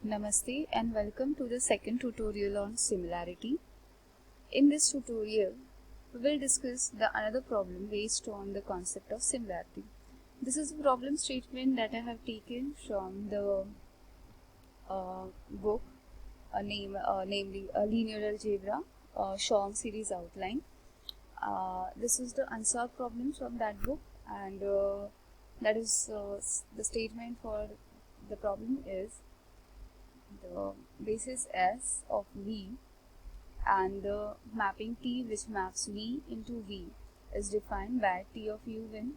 Namaste and welcome to the second tutorial on similarity. In this tutorial, we will discuss the another problem based on the concept of similarity. This is a problem statement that I have taken from the book namely Linear Algebra, Shorm series outline. This is the unsolved problem from that book, and that is the statement for the problem is the basis S of V and the mapping T which maps V into V is defined by T of U1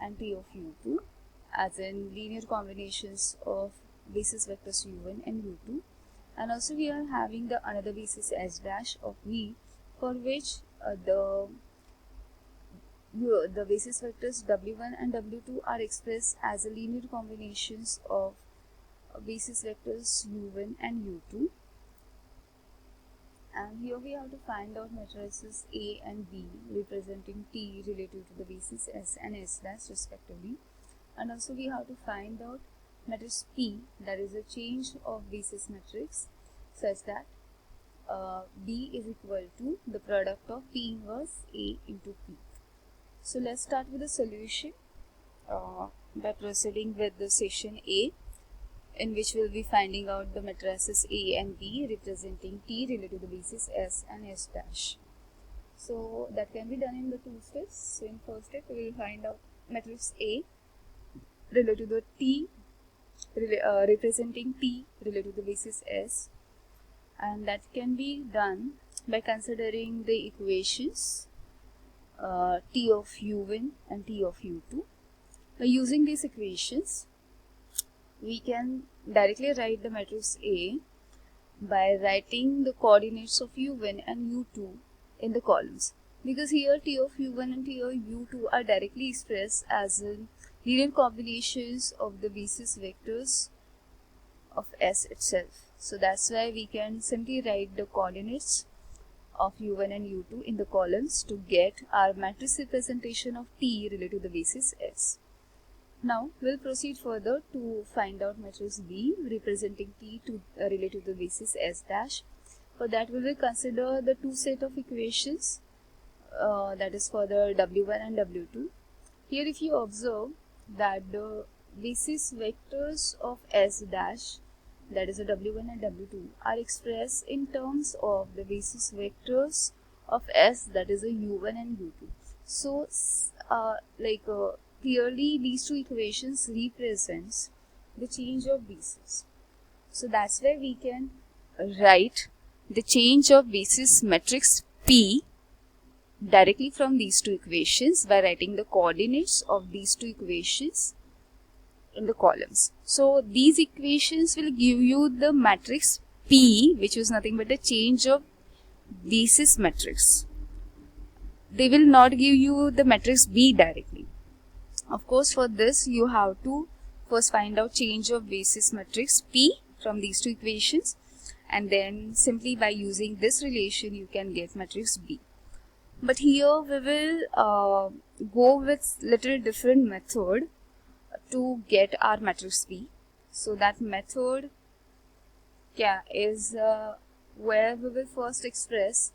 and T of U2 as in linear combinations of basis vectors U1 and U2, and also we are having the another basis S dash of V for which the basis vectors W1 and W2 are expressed as a linear combinations of basis vectors U1 and U2, and here we have to find out matrices A and B representing T relative to the basis S and S dash respectively, and also we have to find out matrix P, that is a change of basis matrix such that B is equal to the product of P inverse A into P. So let's start with the solution by proceeding with the section A, in which we will be finding out the matrices A and B representing T relative to the basis S and S dash. So that can be done in the two steps. So in first step we will find out matrix A relative to the T representing T relative to the basis S, and that can be done by considering the equations T of U1 and T of U2. By using these equations, we can directly write the matrix A by writing the coordinates of U1 and U2 in the columns, because here T of U1 and T of U2 are directly expressed as in linear combinations of the basis vectors of S itself. So that's why we can simply write the coordinates of U1 and U2 in the columns to get our matrix representation of T related to the basis S. Now we'll proceed further to find out matrix B representing T related to the basis S dash. For that we will consider the two set of equations, that is for the W1 and W2. Here if you observe that the basis vectors of S dash, that is the W1 and W2, are expressed in terms of the basis vectors of S, that is a U1 and U2. So clearly these two equations represents the change of basis. So that's why we can write the change of basis matrix P directly from these two equations by writing the coordinates of these two equations in the columns. So these equations will give you the matrix P, which is nothing but a change of basis matrix. They will not give you the matrix B directly. Of course, for this you have to first find out change of basis matrix P from these two equations, and then simply by using this relation you can get matrix B. But here we will go with little different method to get our matrix B. So that method is where we will first express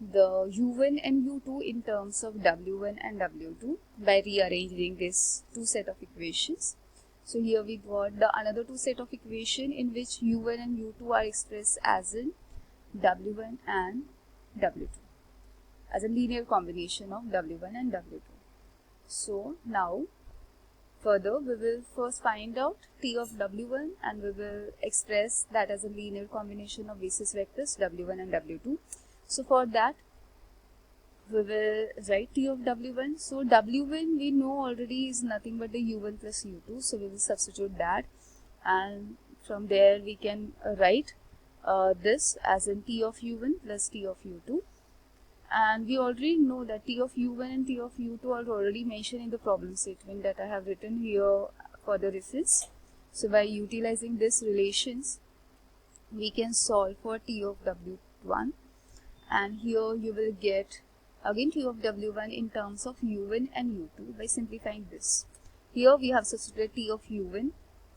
the U1 and U2 in terms of W1 and W2 by rearranging this two set of equations. So here we got the another two set of equation in which U1 and U2 are expressed as in W1 and W2 as a linear combination of W1 and W2. So now further we will first find out T of W1 and we will express that as a linear combination of basis vectors W1 and W2. So for that we will write T of W1. So W1 we know already is nothing but the U1 plus U2. So we will substitute that, and from there we can write this as in T of U1 plus T of U2. And we already know that T of U1 and T of U2 are already mentioned in the problem statement that I have written here for the reference. So by utilizing these relations we can solve for T of W1, and here you will get again T of W1 in terms of U1 and U2 by simplifying this. Here we have substituted T of U1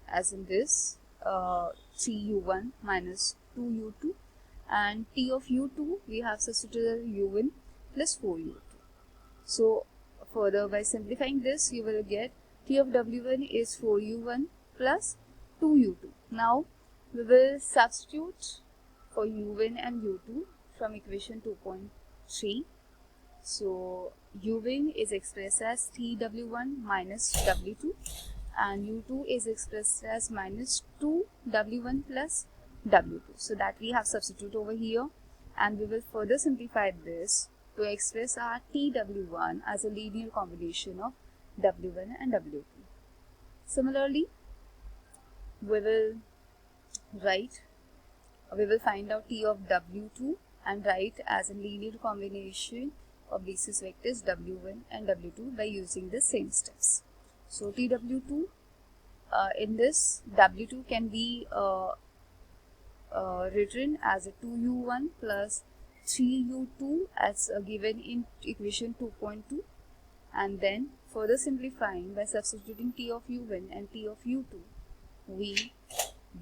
as in this 3u1 minus 2u2, and t of u2 we have substituted u1 plus 4u2. So further, by simplifying this, you will get t of w1 is 4u1 plus 2u2. Now we will substitute for u1 and u2 from equation 2.3. So u1 is expressed as tw1 minus w2, and u2 is expressed as minus 2w1 plus w2. So that we have substituted over here, and we will further simplify this to express our tw1 as a linear combination of w1 and w2. Similarly, we will find out t of w2 and write as a linear combination of basis vectors w1 and w2 by using the same steps. So tw2, in this w2 can be written as a 2u1 plus 3u2 as given in equation 2.2, and then further simplifying by substituting t of u1 and t of u2, we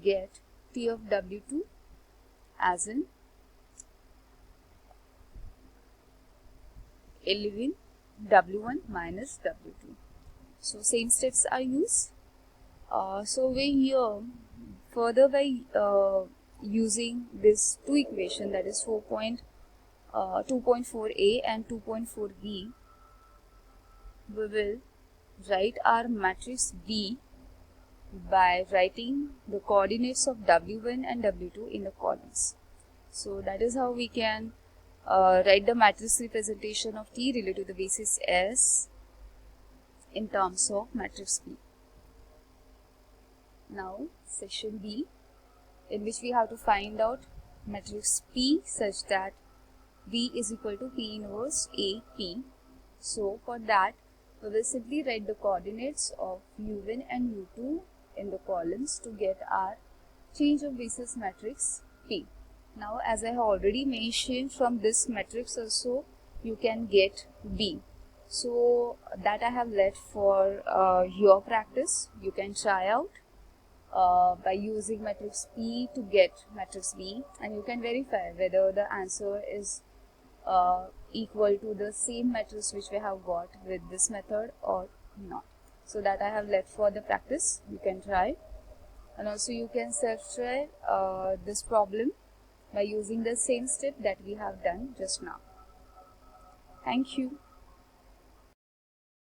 get t of w2 as in 11 w1 minus w2. So same steps are used. So we here further by using this two equation, that is 2.4a and 2.4b, we will write our matrix B by writing the coordinates of w1 and w2 in the columns. So that is how we can write the matrix representation of T related to the basis S in terms of matrix B. Now section B, in which we have to find out matrix P such that B is equal to P inverse AP. So for that, we will simply write the coordinates of u1 and u2 in the columns to get our change of basis matrix P. Now, as I have already mentioned, from this matrix also you can get B. So that I have left for your practice. You can try out by using matrix P to get matrix B, and you can verify whether the answer is equal to the same matrix which we have got with this method or not. So that I have left for the practice. You can try, and also you can self-try this problem by using the same step that we have done just now. Thank you.